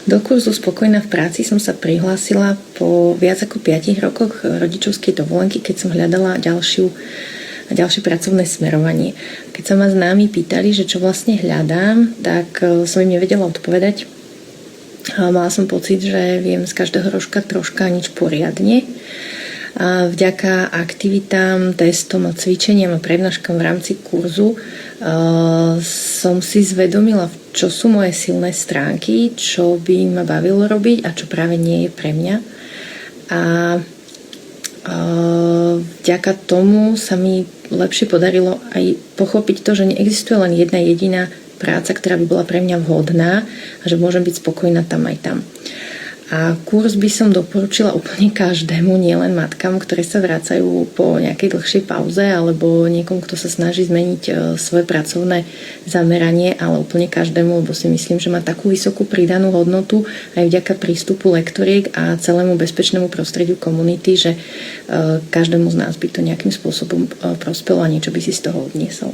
Do kurzu Spokojná v práci som sa prihlásila po viac ako 5 rokoch rodičovskej dovolenky, keď som hľadala ďalšie pracovné smerovanie. Keď sa ma známi pýtali, že čo vlastne hľadám, tak som im nevedela odpovedať. Mala som pocit, že viem z každého rožka troška nič poriadne. A vďaka aktivitám, testom a cvičeniam a prednáškam v rámci kurzu som si zvedomila, čo sú moje silné stránky, čo by ma bavilo robiť a čo práve nie je pre mňa. A vďaka tomu sa mi lepšie podarilo aj pochopiť to, že neexistuje len jedna jediná práca, ktorá by bola pre mňa vhodná a že môžem byť spokojná tam aj tam. A kurz by som doporučila úplne každému, nielen matkám, ktoré sa vracajú po nejakej dlhšej pauze alebo niekomu, kto sa snaží zmeniť svoje pracovné zameranie, ale úplne každému, lebo si myslím, že má takú vysokú pridanú hodnotu aj vďaka prístupu lektoriek a celému bezpečnému prostrediu komunity, že každému z nás by to nejakým spôsobom prospelo a niečo by si z toho odniesol.